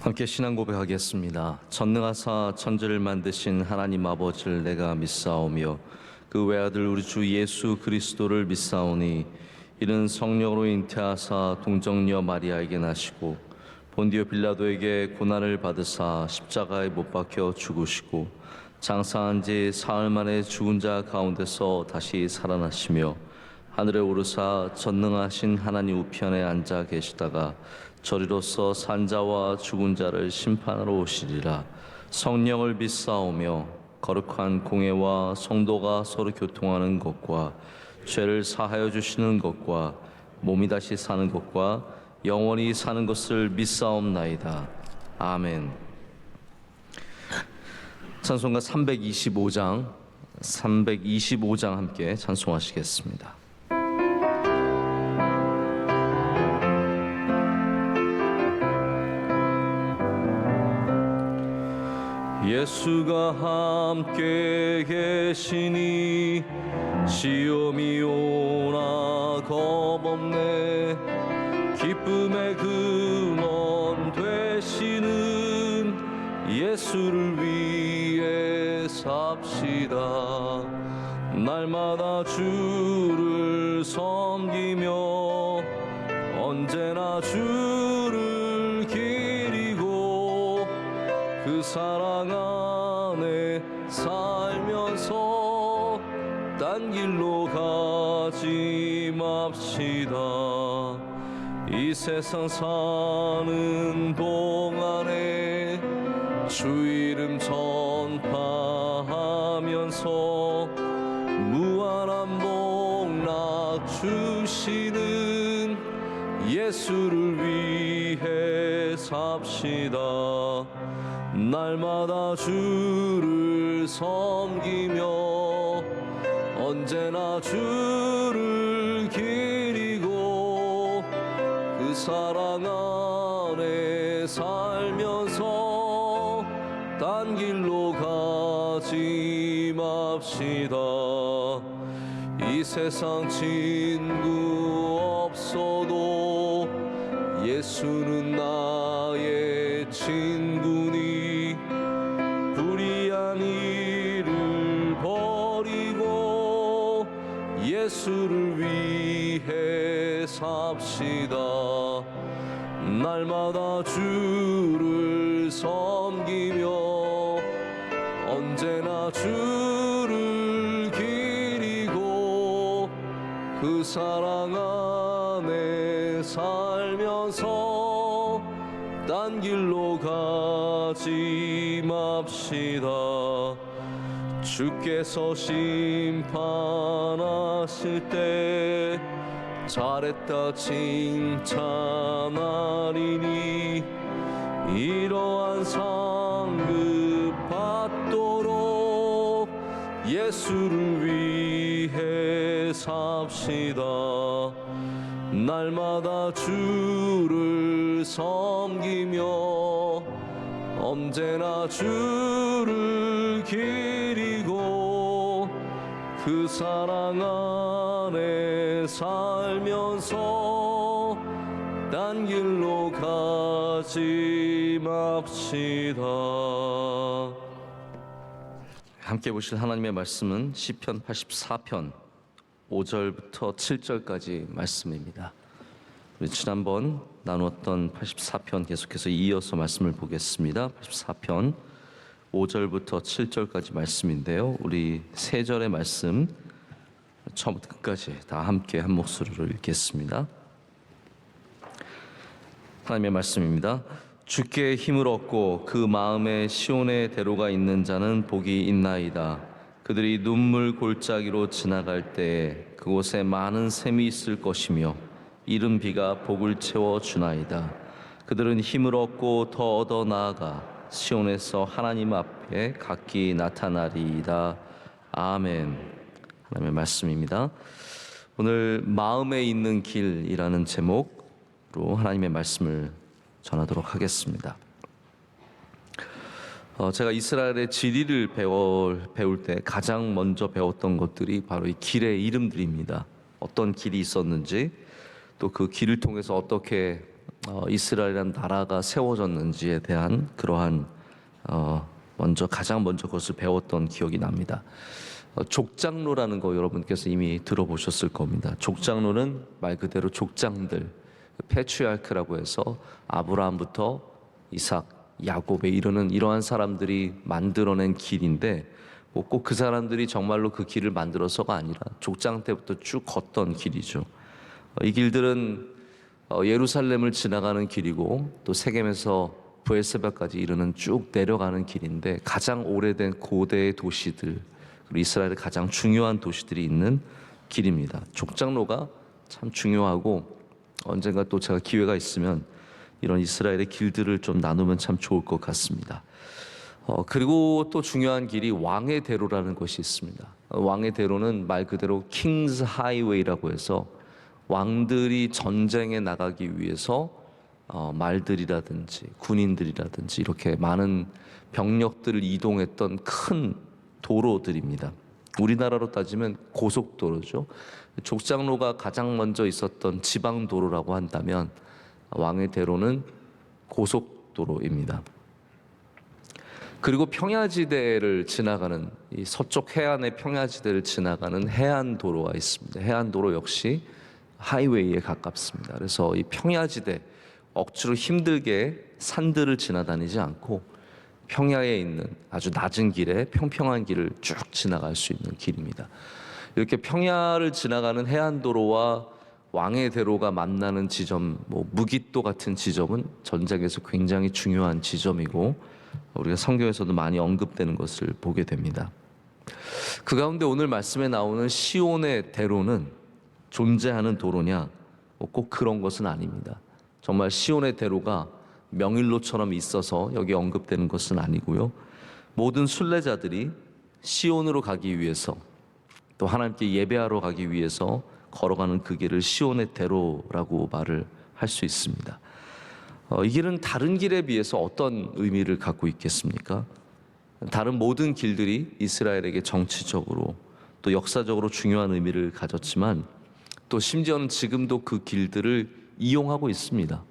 함께 신앙 고백하겠습니다. 전능하사 천지를 만드신 하나님 아버지를 내가 믿사오며 그 외아들 우리 주 예수 그리스도를 믿사오니 이는 성령으로 잉태하사 동정녀 마리아에게 나시고 본디오 빌라도에게 고난을 받으사 십자가에 못 박혀 죽으시고 장사한 지 사흘 만에 죽은 자 가운데서 다시 살아나시며 하늘에 오르사 전능하신 하나님 우편에 앉아 계시다가 저리로서 산자와 죽은 자를 심판하러 오시리라. 성령을 믿사오며 거룩한 공회와 성도가 서로 교통하는 것과 죄를 사하여 주시는 것과 몸이 다시 사는 것과 영원히 사는 것을 믿사옵나이다. 아멘. 찬송가 325장 함께 찬송하시겠습니다. 예수가 함께 계시니 시험이 오나 겁없네. 기쁨의 근원 되시는 예수를 위해 삽시다. 날마다 주를 섬기며 언제나 주를 기리고 그 사랑 안에 살면서 딴 길로 가지 맙시다. 이 세상 사는 동안에 주 이름 전파하면서 무한한 복락 주시는 예수를 위해 삽시다. 날마다 주를 섬기며 언제나 주를 기리고 그 사랑 안에 살면서 딴 길로 가지 맙시다. 이 세상 친구 없어도 예수는 나의 친구니 불의한 일을 버리고 예수를 위해 삽시다. 날마다 주를 섬기며 언제나 주를 기리고 그 사랑 안에 살면서 딴 길로 가지 맙시다. 주께서 심판하실 때 잘했다 칭찬하리니 이러한 상급 받도록 예수를 위해 삽시다. 날마다 주를 섬기며 언제나 주를 기리고 그 사랑 안에 살면서 딴 길로 가지 맙시다. 함께 보실 하나님의 말씀은 시편 84편 5절부터 7절까지 말씀입니다. 우리 지난번 나누었던 84편 계속해서 이어서 말씀을 보겠습니다. 84편 5절부터 7절까지 말씀인데요. 우리 3절의 말씀 처음부터 끝까지 다 함께 한 목소리로 읽겠습니다. 하나님의 말씀입니다. 주께 힘을 얻고 그 마음에 시온의 대로가 있는 자는 복이 있나이다. 그들이 눈물 골짜기로 지나갈 때에 그곳에 많은 샘이 있을 것이며 이른 비가 복을 채워 주나이다. 그들은 힘을 얻고 더 얻어 나아가 시온에서 하나님 앞에 각기 나타나리이다. 아멘. 하나님의 말씀입니다. 오늘 마음에 있는 길이라는 제목으로 하나님의 말씀을 전하도록 하겠습니다. 제가 이스라엘의 지리를 배울 때 가장 먼저 배웠던 것들이 바로 이 길의 이름들입니다. 어떤 길이 있었는지 또 그 길을 통해서 어떻게 이스라엘이라는 나라가 세워졌는지에 대한 그러한 가장 먼저 그것을 배웠던 기억이 납니다. 족장로라는 거 여러분께서 이미 들어보셨을 겁니다. 족장로는 말 그대로 족장들, 패트리아크라고 해서 아브라함부터 이삭, 야곱에 이르는 이러한 사람들이 만들어낸 길인데 꼭 그 사람들이 정말로 그 길을 만들어서가 아니라 족장 때부터 쭉 걷던 길이죠. 이 길들은 예루살렘을 지나가는 길이고 또 세겜에서 브엘세바까지 이르는 쭉 내려가는 길인데 가장 오래된 고대의 도시들, 그리고 이스라엘의 가장 중요한 도시들이 있는 길입니다. 족장로가 참 중요하고 언젠가 또 제가 기회가 있으면 이런 이스라엘의 길들을 좀 나누면 참 좋을 것 같습니다. 그리고 또 중요한 길이 왕의 대로라는 것이 있습니다. 왕의 대로는 말 그대로 킹스 하이웨이라고 해서 왕들이 전쟁에 나가기 위해서 말들이라든지 군인들이라든지 이렇게 많은 병력들을 이동했던 큰 도로들입니다. 우리나라로 따지면 고속도로죠. 족장로가 가장 먼저 있었던 지방도로라고 한다면 왕의 대로는 고속도로입니다. 그리고 평야지대를 지나가는 이 서쪽 해안의 평야지대를 지나가는 해안도로가 있습니다. 해안도로 역시 하이웨이에 가깝습니다. 그래서 이 평야지대 억지로 힘들게 산들을 지나다니지 않고 평야에 있는 아주 낮은 길에 평평한 길을 쭉 지나갈 수 있는 길입니다. 이렇게 평야를 지나가는 해안도로와 왕의 대로가 만나는 지점, 무깃도 같은 지점은 전쟁에서 굉장히 중요한 지점이고 우리가 성경에서도 많이 언급되는 것을 보게 됩니다. 그 가운데 오늘 말씀에 나오는 시온의 대로는 존재하는 도로냐? 꼭 그런 것은 아닙니다. 정말 시온의 대로가 명일로처럼 있어서 여기 언급되는 것은 아니고요. 모든 순례자들이 시온으로 가기 위해서 또 하나님께 예배하러 가기 위해서 걸어가는 그 길을 시온의 대로라고 말을 할 수 있습니다. 이 길은 다른 길에 비해서 어떤 의미를 갖고 있겠습니까? 다른 모든 길들이 이스라엘에게 정치적으로 또 역사적으로 중요한 의미를 가졌지만 또 심지어는 지금도 그 길들을 이용하고 있습니다.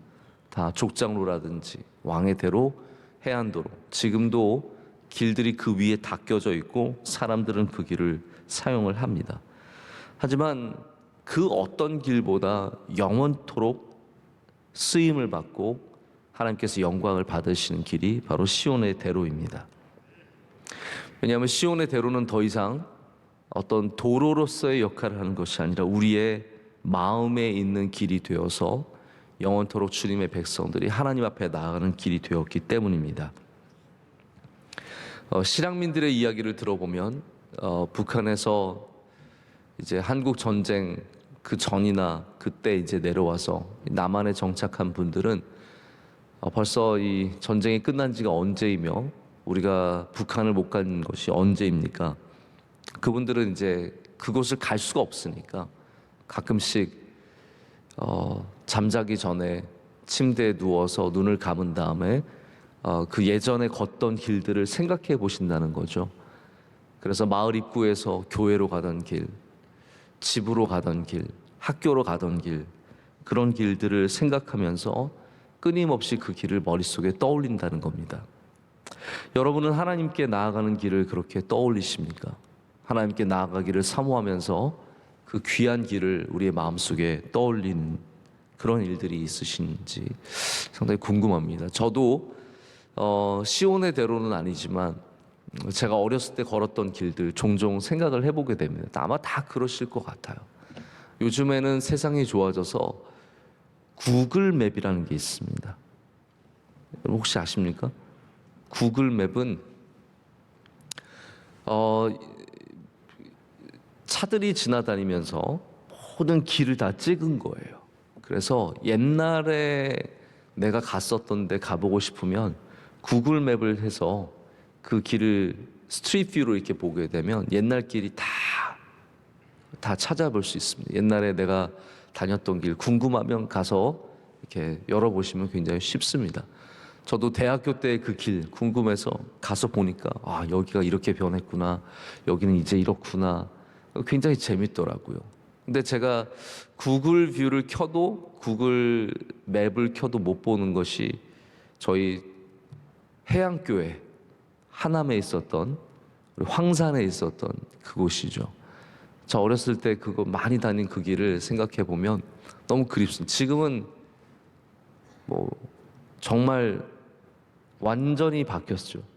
다 족장로라든지 왕의 대로, 해안도로, 지금도 길들이 그 위에 닦여져 있고 사람들은 그 길을 사용을 합니다. 하지만 그 어떤 길보다 영원토록 쓰임을 받고 하나님께서 영광을 받으시는 길이 바로 시온의 대로입니다. 왜냐하면 시온의 대로는 더 이상 어떤 도로로서의 역할을 하는 것이 아니라 우리의 마음에 있는 길이 되어서 영원토록 주님의 백성들이 하나님 앞에 나아가는 길이 되었기 때문입니다. 실향민들의 이야기를 들어보면 북한에서 이제 한국 전쟁 그 전이나 그때 이제 내려와서 남한에 정착한 분들은 벌써 이 전쟁이 끝난 지가 언제이며 우리가 북한을 못 간 것이 언제입니까? 그분들은 이제 그곳을 갈 수가 없으니까 가끔씩 잠자기 전에 침대에 누워서 눈을 감은 다음에 그 예전에 걷던 길들을 생각해 보신다는 거죠. 그래서 마을 입구에서 교회로 가던 길, 집으로 가던 길, 학교로 가던 길, 그런 길들을 생각하면서 끊임없이 그 길을 머릿속에 떠올린다는 겁니다. 여러분은 하나님께 나아가는 길을 그렇게 떠올리십니까? 하나님께 나아가기를 사모하면서 그 귀한 길을 우리의 마음속에 떠올리는 그런 일들이 있으신지 상당히 궁금합니다. 저도 시온의 대로는 아니지만 제가 어렸을 때 걸었던 길들 종종 생각을 해보게 됩니다. 아마 다 그러실 것 같아요. 요즘에는 세상이 좋아져서 구글 맵이라는 게 있습니다. 여러분 혹시 아십니까? 구글 맵은 차들이 지나다니면서 모든 길을 다 찍은 거예요. 그래서 옛날에 내가 갔었던 데 가보고 싶으면 구글 맵을 해서 그 길을 스트리트 뷰로 이렇게 보게 되면 옛날 길이 다 찾아볼 수 있습니다. 옛날에 내가 다녔던 길 궁금하면 가서 이렇게 열어보시면 굉장히 쉽습니다. 저도 대학교 때 그 길 궁금해서 가서 보니까 여기가 이렇게 변했구나, 여기는 이제 이렇구나, 굉장히 재밌더라고요. 근데 제가 구글 뷰를 켜도, 구글 맵을 켜도 못 보는 것이 저희 해양교회 하남에 있었던, 우리 황산에 있었던 그곳이죠. 저 어렸을 때 그거 많이 다닌 그 길을 생각해 보면 너무 그립습니다. 지금은 뭐 정말 완전히 바뀌었죠.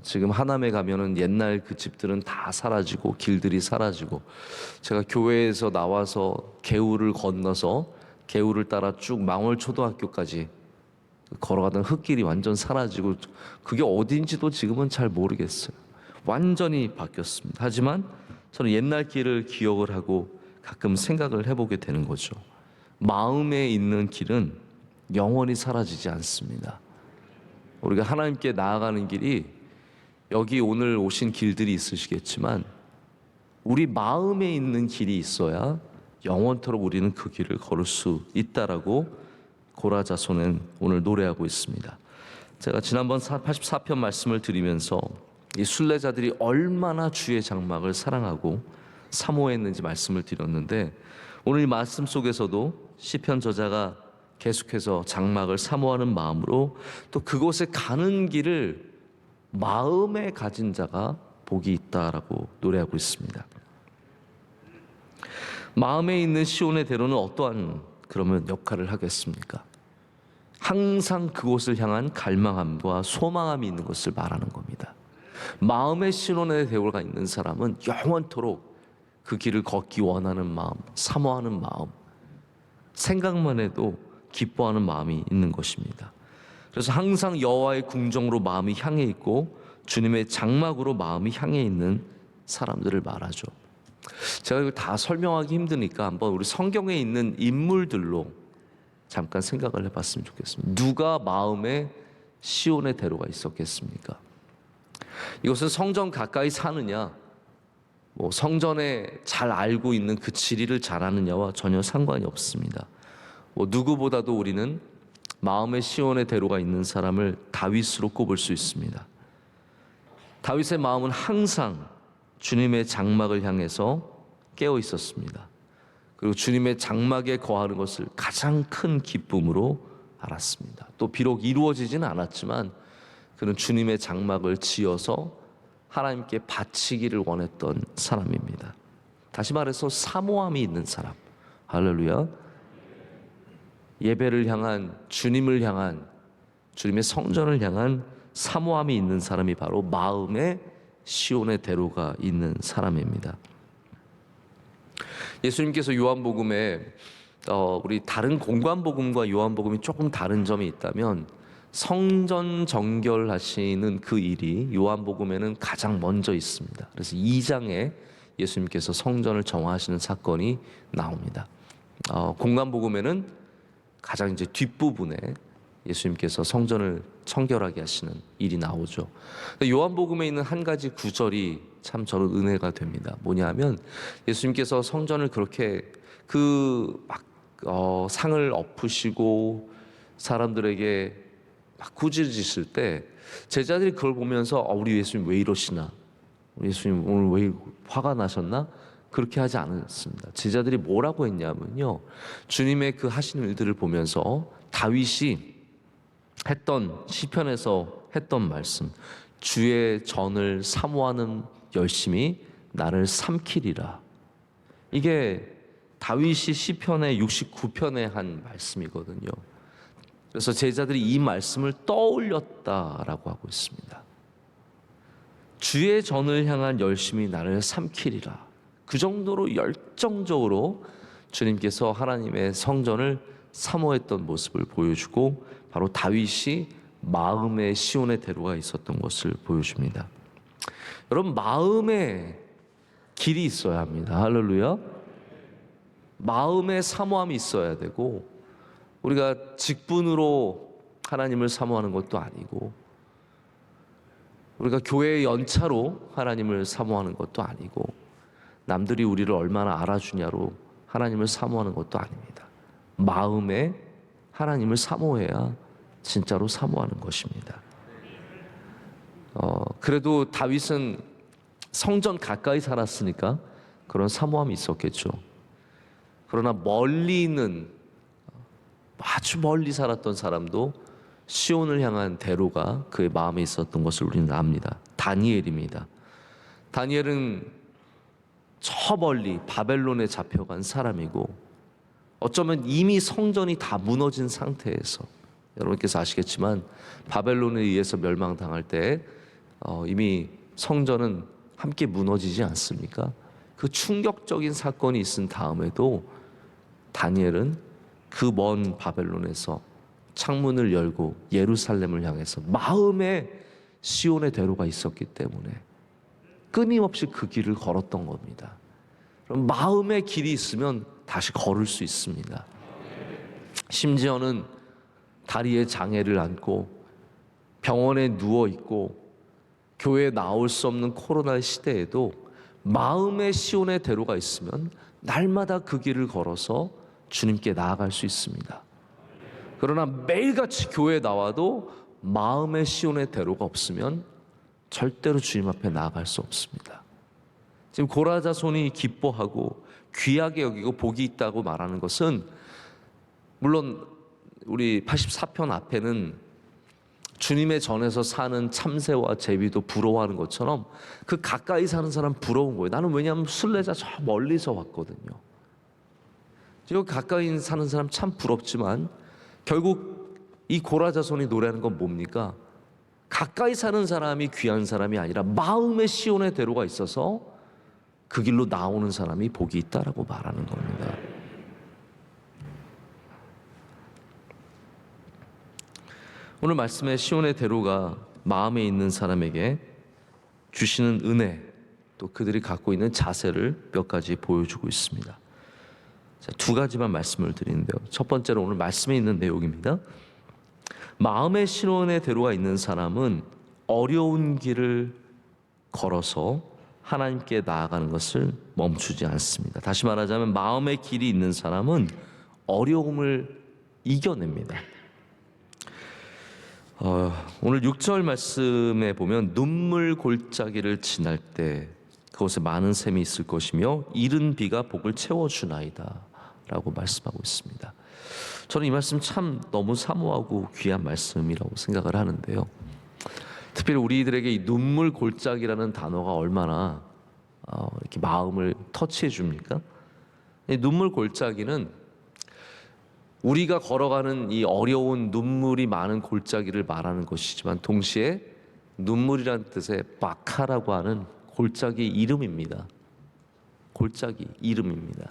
지금 하남에 가면은 옛날 그 집들은 다 사라지고 길들이 사라지고, 제가 교회에서 나와서 개울을 건너서 개울을 따라 쭉 망월초등학교까지 걸어가던 흙길이 완전 사라지고, 그게 어딘지도 지금은 잘 모르겠어요. 완전히 바뀌었습니다. 하지만 저는 옛날 길을 기억을 하고 가끔 생각을 해보게 되는 거죠. 마음에 있는 길은 영원히 사라지지 않습니다. 우리가 하나님께 나아가는 길이, 여기 오늘 오신 길들이 있으시겠지만 우리 마음에 있는 길이 있어야 영원토록 우리는 그 길을 걸을 수 있다라고 고라자손은 오늘 노래하고 있습니다. 제가 지난번 84편 말씀을 드리면서 이 순례자들이 얼마나 주의 장막을 사랑하고 사모했는지 말씀을 드렸는데, 오늘 이 말씀 속에서도 시편 저자가 계속해서 장막을 사모하는 마음으로 또 그곳에 가는 길을 마음에 가진 자가 복이 있다라고 노래하고 있습니다. 마음에 있는 시온의 대로는 어떠한 그러면 역할을 하겠습니까? 항상 그곳을 향한 갈망함과 소망함이 있는 것을 말하는 겁니다. 마음의 시온의 대로가 있는 사람은 영원토록 그 길을 걷기 원하는 마음, 사모하는 마음, 생각만 해도 기뻐하는 마음이 있는 것입니다. 그래서 항상 여호와의 궁정으로 마음이 향해 있고 주님의 장막으로 마음이 향해 있는 사람들을 말하죠. 제가 이걸 다 설명하기 힘드니까 한번 우리 성경에 있는 인물들로 잠깐 생각을 해봤으면 좋겠습니다. 누가 마음에 시온의 대로가 있었겠습니까? 이것은 성전 가까이 사느냐, 뭐 성전에 잘 알고 있는 그 지리를 잘하느냐와 전혀 상관이 없습니다. 뭐 누구보다도 우리는 마음의 시온의 대로가 있는 사람을 다윗으로 꼽을 수 있습니다. 다윗의 마음은 항상 주님의 장막을 향해서 깨어 있었습니다. 그리고 주님의 장막에 거하는 것을 가장 큰 기쁨으로 알았습니다. 또 비록 이루어지지는 않았지만 그는 주님의 장막을 지어서 하나님께 바치기를 원했던 사람입니다. 다시 말해서 사모함이 있는 사람. 할렐루야. 예배를 향한, 주님을 향한, 주님의 성전을 향한 사모함이 있는 사람이 바로 마음에 시온의 대로가 있는 사람입니다. 예수님께서 요한복음에 우리 다른 공관복음과 요한복음이 조금 다른 점이 있다면, 성전 정결하시는 그 일이 요한복음에는 가장 먼저 있습니다. 그래서 2장에 예수님께서 성전을 정화하시는 사건이 나옵니다. 공관복음에는 가장 이제 뒷부분에 예수님께서 성전을 청결하게 하시는 일이 나오죠. 요한복음에 있는 한 가지 구절이 참 저는 은혜가 됩니다. 뭐냐면 예수님께서 성전을 그렇게 상을 엎으시고 사람들에게 막 꾸짖으실 때 제자들이 그걸 보면서 우리 예수님 왜 이러시나? 우리 예수님 오늘 왜 화가 나셨나? 그렇게 하지 않았습니다. 제자들이 뭐라고 했냐면요, 주님의 그 하시는 일들을 보면서 다윗이 했던 시편에서 했던 말씀, 주의 전을 사모하는 열심이 나를 삼키리라. 이게 다윗이 시편의 69편에 한 말씀이거든요. 그래서 제자들이 이 말씀을 떠올렸다라고 하고 있습니다. 주의 전을 향한 열심이 나를 삼키리라. 그 정도로 열정적으로 주님께서 하나님의 성전을 사모했던 모습을 보여주고, 바로 다윗이 마음의 시온의 대로가 있었던 것을 보여줍니다. 여러분, 마음의 길이 있어야 합니다. 할렐루야. 마음의 사모함이 있어야 되고, 우리가 직분으로 하나님을 사모하는 것도 아니고, 우리가 교회의 연차로 하나님을 사모하는 것도 아니고, 남들이 우리를 얼마나 알아주냐로 하나님을 사모하는 것도 아닙니다. 마음에 하나님을 사모해야 진짜로 사모하는 것입니다. 그래도 다윗은 성전 가까이 살았으니까 그런 사모함이 있었겠죠. 그러나 멀리 있는, 아주 멀리 살았던 사람도 시온을 향한 대로가 그의 마음에 있었던 것을 우리는 압니다. 다니엘입니다. 다니엘은 저 멀리 바벨론에 잡혀간 사람이고, 어쩌면 이미 성전이 다 무너진 상태에서, 여러분께서 아시겠지만 바벨론에 의해서 멸망당할 때 이미 성전은 함께 무너지지 않습니까? 그 충격적인 사건이 있은 다음에도 다니엘은 그 먼 바벨론에서 창문을 열고 예루살렘을 향해서 마음에 시온의 대로가 있었기 때문에 끊임없이 그 길을 걸었던 겁니다. 그럼 마음의 길이 있으면 다시 걸을 수 있습니다. 심지어는 다리에 장애를 안고 병원에 누워 있고 교회에 나올 수 없는 코로나 시대에도 마음의 시온의 대로가 있으면 날마다 그 길을 걸어서 주님께 나아갈 수 있습니다. 그러나 매일같이 교회에 나와도 마음의 시온의 대로가 없으면 절대로 주님 앞에 나아갈 수 없습니다. 지금 고라자손이 기뻐하고 귀하게 여기고 복이 있다고 말하는 것은, 물론 우리 84편 앞에는 주님의 전에서 사는 참새와 제비도 부러워하는 것처럼 그 가까이 사는 사람 부러운 거예요. 나는 왜냐하면 순례자 저 멀리서 왔거든요. 지금 가까이 사는 사람 참 부럽지만 결국 이 고라자손이 노래하는 건 뭡니까? 가까이 사는 사람이 귀한 사람이 아니라 마음의 시온의 대로가 있어서 그 길로 나오는 사람이 복이 있다라고 말하는 겁니다. 오늘 말씀의 시온의 대로가 마음에 있는 사람에게 주시는 은혜, 또 그들이 갖고 있는 자세를 몇 가지 보여주고 있습니다. 자, 두 가지만 말씀을 드리는데요. 첫 번째로 오늘 말씀에 있는 내용입니다. 마음의 시온의 대로가 있는 사람은 어려운 길을 걸어서 하나님께 나아가는 것을 멈추지 않습니다. 다시 말하자면 마음의 길이 있는 사람은 어려움을 이겨냅니다. 오늘 6절 말씀에 보면 눈물 골짜기를 지날 때 그곳에 많은 샘이 있을 것이며 이른 비가 복을 채워주나이다 라고 말씀하고 있습니다. 저는 이 말씀 참 너무 사모하고 귀한 말씀이라고 생각을 하는데요. 특별히 우리들에게 이 눈물 골짜기라는 단어가 얼마나 이렇게 마음을 터치해 줍니까? 이 눈물 골짜기는 우리가 걸어가는 이 어려운 눈물이 많은 골짜기를 말하는 것이지만 동시에 눈물이란 뜻의 바카라고 하는 골짜기 이름입니다. 골짜기 이름입니다.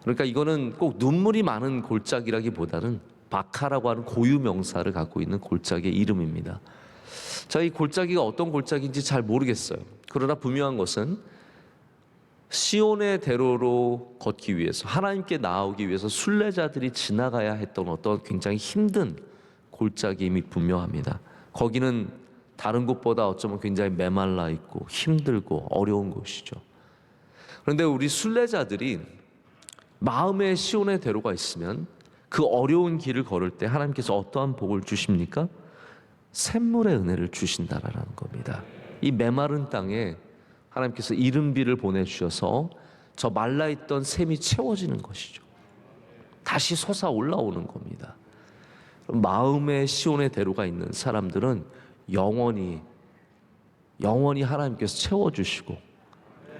그러니까 이거는 꼭 눈물이 많은 골짜기라기보다는 바카라고 하는 고유 명사를 갖고 있는 골짜기의 이름입니다. 자, 이 골짜기가 어떤 골짜기인지 잘 모르겠어요. 그러나 분명한 것은 시온의 대로로 걷기 위해서, 하나님께 나아오기 위해서 순례자들이 지나가야 했던 어떤 굉장히 힘든 골짜기임이 분명합니다. 거기는 다른 곳보다 어쩌면 굉장히 메말라 있고 힘들고 어려운 곳이죠. 그런데 우리 순례자들이 마음의 시온의 대로가 있으면 그 어려운 길을 걸을 때 하나님께서 어떠한 복을 주십니까? 샘물의 은혜를 주신다라는 겁니다. 이 메마른 땅에 하나님께서 이른 비를 보내주셔서 저 말라있던 샘이 채워지는 것이죠. 다시 솟아 올라오는 겁니다. 마음의 시온의 대로가 있는 사람들은 영원히 하나님께서 채워주시고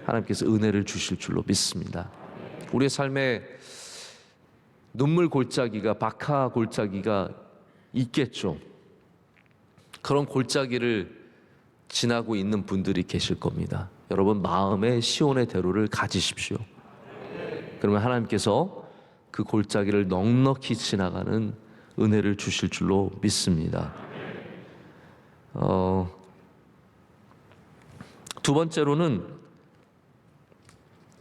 하나님께서 은혜를 주실 줄로 믿습니다. 우리의 삶에 눈물 골짜기가, 바카 골짜기가 있겠죠. 그런 골짜기를 지나고 있는 분들이 계실 겁니다. 여러분, 마음의 시온의 대로를 가지십시오. 그러면 하나님께서 그 골짜기를 넉넉히 지나가는 은혜를 주실 줄로 믿습니다. 두 번째로는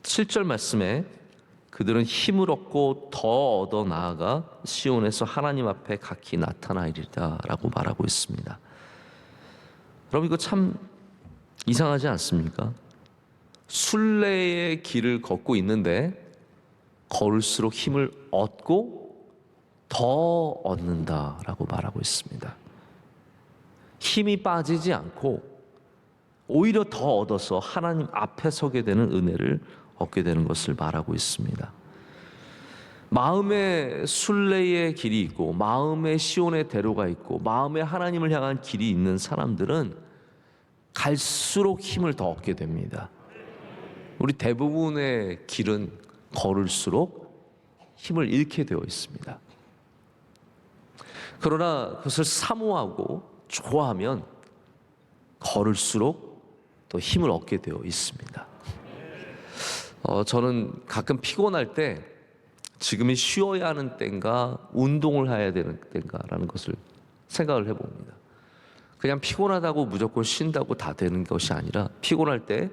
7절 말씀에 그들은 힘을 얻고 더 얻어 나아가 시온에서 하나님 앞에 각기 나타나리라 라고 말하고 있습니다. 여러분, 이거 참 이상하지 않습니까? 순례의 길을 걷고 있는데 걸을수록 힘을 얻고 더 얻는다라고 말하고 있습니다. 힘이 빠지지 않고 오히려 더 얻어서 하나님 앞에 서게 되는 은혜를 얻게 되는 것을 말하고 있습니다. 마음의 순례의 길이 있고 마음의 시온의 대로가 있고 마음의 하나님을 향한 길이 있는 사람들은 갈수록 힘을 더 얻게 됩니다. 우리 대부분의 길은 걸을수록 힘을 잃게 되어 있습니다. 그러나 그것을 사모하고 좋아하면 걸을수록 또 힘을 얻게 되어 있습니다. 저는 가끔 피곤할 때 지금이 쉬어야 하는 때인가 운동을 해야 되는 때인가라는 것을 생각을 해봅니다. 그냥 피곤하다고 무조건 쉰다고 다 되는 것이 아니라 피곤할 때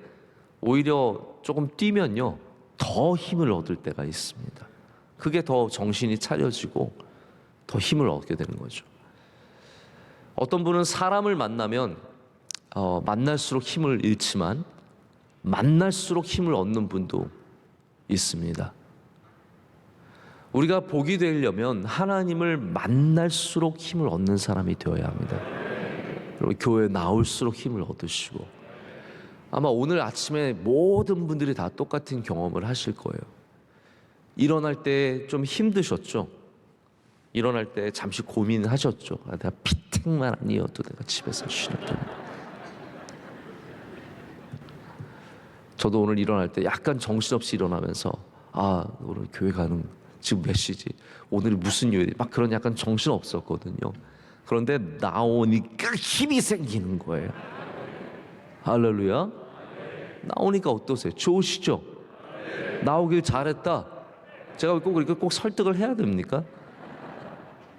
오히려 조금 뛰면요 더 힘을 얻을 때가 있습니다. 그게 더 정신이 차려지고 더 힘을 얻게 되는 거죠. 어떤 분은 사람을 만나면 만날수록 힘을 잃지만 만날수록 힘을 얻는 분도 있습니다. 우리가 복이 되려면 하나님을 만날수록 힘을 얻는 사람이 되어야 합니다. 그리고 교회에 나올수록 힘을 얻으시고 아마 오늘 아침에 모든 분들이 다 똑같은 경험을 하실 거예요. 일어날 때 좀 힘드셨죠? 일어날 때 잠시 고민하셨죠? 내가 피팅만 아니어도 내가 집에서 쉬는 돈. 저도 오늘 일어날 때 약간 정신없이 일어나면서 오늘 교회 가는 지금 몇 시지? 오늘이 무슨 요일이? 막 그런 약간 정신 없었거든요. 그런데 나오니까 힘이 생기는 거예요. 할렐루야. 나오니까 어떠세요? 좋으시죠? 나오길 잘했다. 제가 꼭 이렇게 꼭 설득을 해야 됩니까?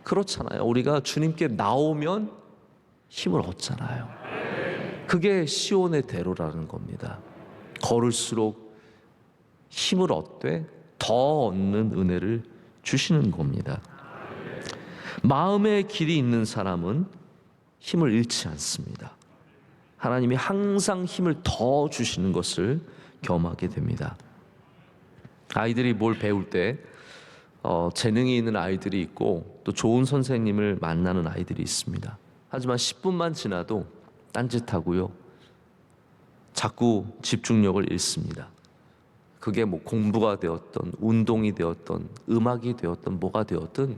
그렇잖아요. 우리가 주님께 나오면 힘을 얻잖아요. 그게 시온의 대로라는 겁니다. 걸을수록 힘을 얻되 더 얻는 은혜를 주시는 겁니다. 마음의 길이 있는 사람은 힘을 잃지 않습니다. 하나님이 항상 힘을 더 주시는 것을 경험하게 됩니다. 아이들이 뭘 배울 때 재능이 있는 아이들이 있고 또 좋은 선생님을 만나는 아이들이 있습니다. 하지만 10분만 지나도 딴짓하고요. 자꾸 집중력을 잃습니다. 그게 뭐 공부가 되었던 운동이 되었던 음악이 되었던 뭐가 되었든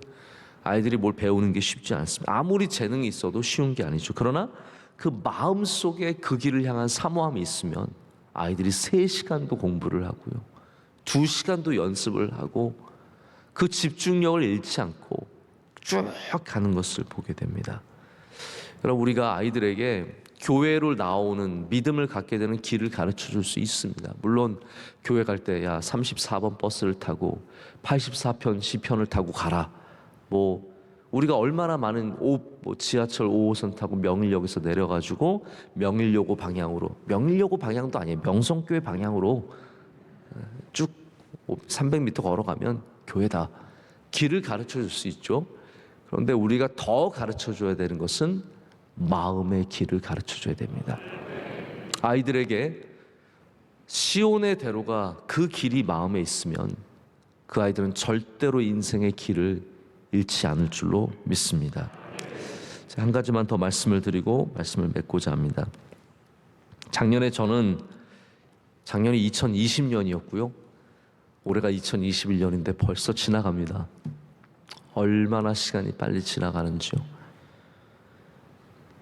아이들이 뭘 배우는 게 쉽지 않습니다. 아무리 재능이 있어도 쉬운 게 아니죠. 그러나 그 마음속에 그 길을 향한 사모함이 있으면 아이들이 3시간도 공부를 하고요. 2시간도 연습을 하고 그 집중력을 잃지 않고 쭉 가는 것을 보게 됩니다. 여러분, 우리가 아이들에게 교회로 나오는 믿음을 갖게 되는 길을 가르쳐 줄 수 있습니다. 물론 교회 갈 때 34번 버스를 타고 84편 시편을 타고 가라. 우리가 얼마나 많은 지하철 5호선 타고 명일역에서 내려가지고 명일여고 방향으로, 명일여고 방향도 아니에요. 명성교회 방향으로 쭉 300m 걸어가면 교회다. 길을 가르쳐 줄 수 있죠. 그런데 우리가 더 가르쳐 줘야 되는 것은 마음의 길을 가르쳐 줘야 됩니다. 아이들에게 시온의 대로가 그 길이 마음에 있으면 그 아이들은 절대로 인생의 길을 잃지 않을 줄로 믿습니다. 한 가지만 더 말씀을 드리고 말씀을 맺고자 합니다. 작년이 2020년이었고요. 올해가 2021년인데 벌써 지나갑니다. 얼마나 시간이 빨리 지나가는지요.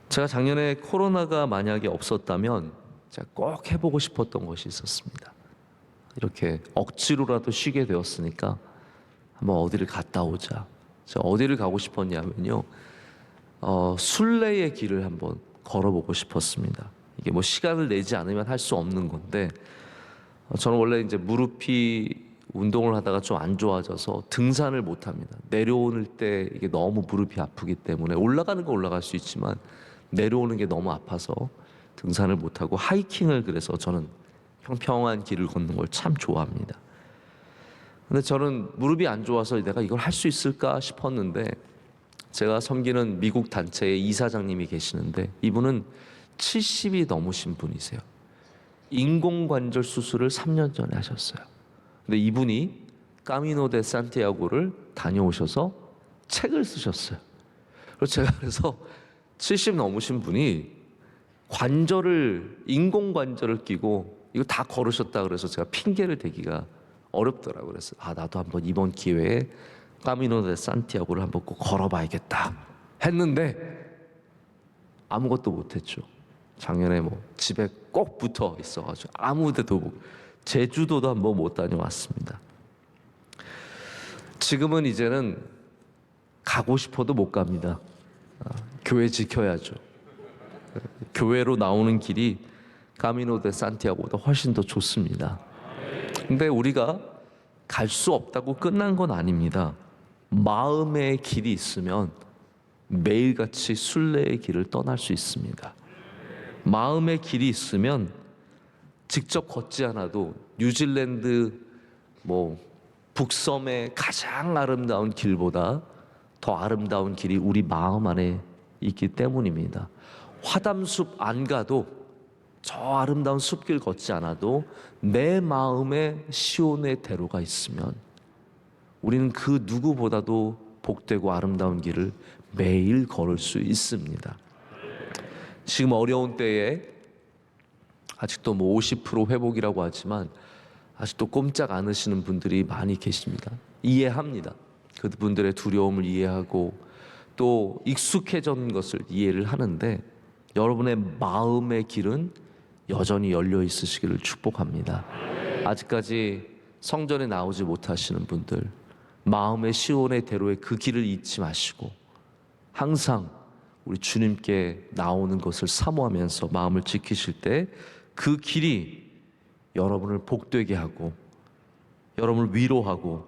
제가 작년에 코로나가 만약에 없었다면 제가 꼭 해보고 싶었던 것이 있었습니다. 이렇게 억지로라도 쉬게 되었으니까 한번 어디를 갔다 오자. 제가 어디를 가고 싶었냐면요, 순례의 길을 한번 걸어보고 싶었습니다. 이게 시간을 내지 않으면 할 수 없는 건데, 저는 원래 이제 무릎이 운동을 하다가 좀 안 좋아져서 등산을 못 합니다. 내려오는 때 이게 너무 무릎이 아프기 때문에 올라가는 건 올라갈 수 있지만 내려오는 게 너무 아파서 등산을 못 하고 하이킹을, 그래서 저는 평평한 길을 걷는 걸 참 좋아합니다. 근데 저는 무릎이 안 좋아서 내가 이걸 할 수 있을까 싶었는데, 제가 섬기는 미국 단체의 이사장님이 계시는데 이분은 70이 넘으신 분이세요. 인공관절 수술을 3년 전에 하셨어요. 근데 이분이 까미노 데 산티아고를 다녀오셔서 책을 쓰셨어요. 그래서 70 넘으신 분이 인공관절을 끼고 이거 다 걸으셨다 그래서 제가 핑계를 대기가 어렵더라고요. 그래서 나도 한번 이번 기회에 까미노 데 산티아고를 한번 꼭 걸어봐야겠다 했는데 아무것도 못했죠. 작년에 집에 꼭 붙어 있어가지고 아무 데도 못, 제주도도 한번 못 다녀왔습니다. 지금은 이제는 가고 싶어도 못 갑니다. 교회 지켜야죠. 교회로 나오는 길이 까미노 데 산티아고보다 훨씬 더 좋습니다. 근데 우리가 갈 수 없다고 끝난 건 아닙니다. 마음의 길이 있으면 매일같이 순례의 길을 떠날 수 있습니다. 마음의 길이 있으면 직접 걷지 않아도 뉴질랜드 북섬의 가장 아름다운 길보다 더 아름다운 길이 우리 마음 안에 있기 때문입니다. 화담숲 안 가도 저 아름다운 숲길 걷지 않아도 내 마음에 시온의 대로가 있으면 우리는 그 누구보다도 복되고 아름다운 길을 매일 걸을 수 있습니다. 지금 어려운 때에 아직도 50% 회복이라고 하지만 아직도 꼼짝 않으시는 분들이 많이 계십니다. 이해합니다. 그분들의 두려움을 이해하고 또 익숙해진 것을 이해를 하는데 여러분의 마음의 길은 여전히 열려 있으시기를 축복합니다. 아직까지 성전에 나오지 못하시는 분들, 마음의 시온의 대로의 그 길을 잊지 마시고 항상 우리 주님께 나오는 것을 사모하면서 마음을 지키실 때 그 길이 여러분을 복되게 하고 여러분을 위로하고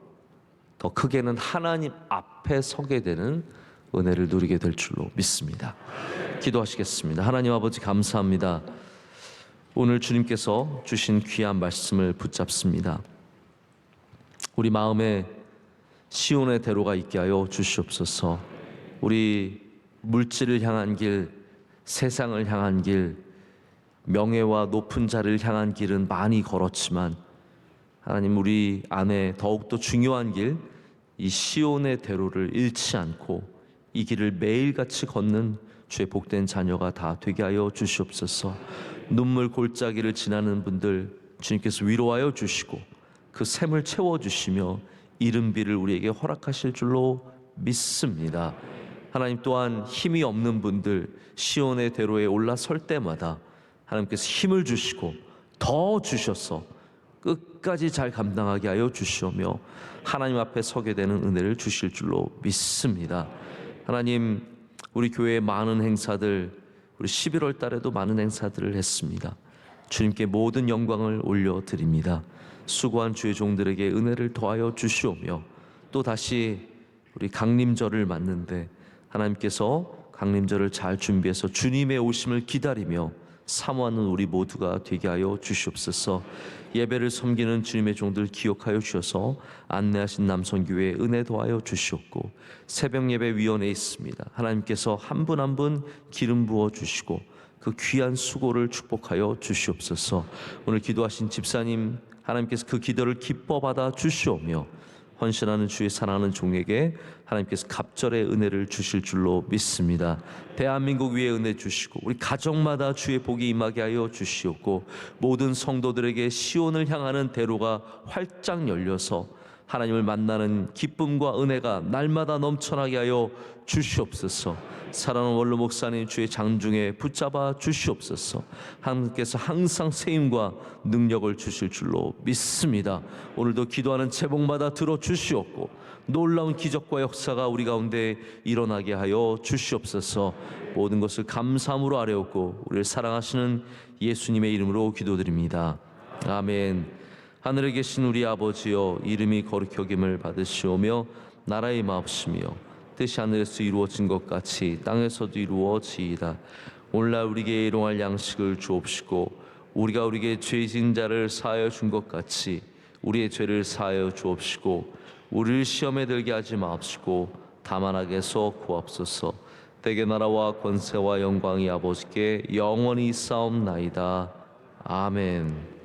더 크게는 하나님 앞에 서게 되는 은혜를 누리게 될 줄로 믿습니다. 기도하시겠습니다. 하나님 아버지 감사합니다. 오늘 주님께서 주신 귀한 말씀을 붙잡습니다. 우리 마음에 시온의 대로가 있게 하여 주시옵소서. 우리 물질을 향한 길, 세상을 향한 길, 명예와 높은 자리를 향한 길은 많이 걸었지만 하나님 우리 안에 더욱더 중요한 길, 이 시온의 대로를 잃지 않고 이 길을 매일같이 걷는 주의 복된 자녀가 다 되게 하여 주시옵소서. 눈물 골짜기를 지나는 분들 주님께서 위로하여 주시고 그 샘을 채워주시며 이른비를 우리에게 허락하실 줄로 믿습니다. 하나님 또한 힘이 없는 분들 시온의 대로에 올라설 때마다 하나님께서 힘을 주시고 더 주셔서 끝까지 잘 감당하게 하여 주시오며 하나님 앞에 서게 되는 은혜를 주실 줄로 믿습니다. 하나님 우리 교회의 많은 행사들, 우리 11월 달에도 많은 행사들을 했습니다. 주님께 모든 영광을 올려드립니다. 수고한 주의 종들에게 은혜를 더하여 주시오며 또 다시 우리 강림절을 맞는데 하나님께서 강림절을 잘 준비해서 주님의 오심을 기다리며 사모하는 우리 모두가 되게 하여 주시옵소서. 예배를 섬기는 주님의 종들 기억하여 주셔서 안내하신 남성교회에 은혜 더하여 주시옵고 새벽 예배 위원회에 있습니다. 하나님께서 한 분 한 분 기름 부어 주시고 그 귀한 수고를 축복하여 주시옵소서. 오늘 기도하신 집사님 하나님께서 그 기도를 기뻐 받아 주시오며 헌신하는 주의 사랑하는 종에게 하나님께서 갑절의 은혜를 주실 줄로 믿습니다. 대한민국 위에 은혜 주시고 우리 가정마다 주의 복이 임하게 하여 주시옵고 모든 성도들에게 시온을 향하는 대로가 활짝 열려서 하나님을 만나는 기쁨과 은혜가 날마다 넘쳐나게 하여 주시옵소서. 사랑하는 원로 목사님 주의 장중에 붙잡아 주시옵소서. 하나님께서 항상 세임과 능력을 주실 줄로 믿습니다. 오늘도 기도하는 제목마다 들어주시옵고 놀라운 기적과 역사가 우리 가운데 일어나게 하여 주시옵소서. 모든 것을 감사함으로 아뢰옵고 우리를 사랑하시는 예수님의 이름으로 기도드립니다. 아멘. 하늘에 계신 우리 아버지여 이름이 거룩히 여김을 받으시오며 나라의 마옵시며 뜻이 하늘에서 이루어진 것 같이 땅에서도 이루어지이다. 오늘날 우리에게 일용할 양식을 주옵시고 우리가 우리에게 죄진 자를 사하여 준 것 같이 우리의 죄를 사하여 주옵시고 우리를 시험에 들게 하지 마옵시고 다만 악에서 구하옵소서. 대개 나라와 권세와 영광이 아버지께 영원히 싸움나이다. 아멘.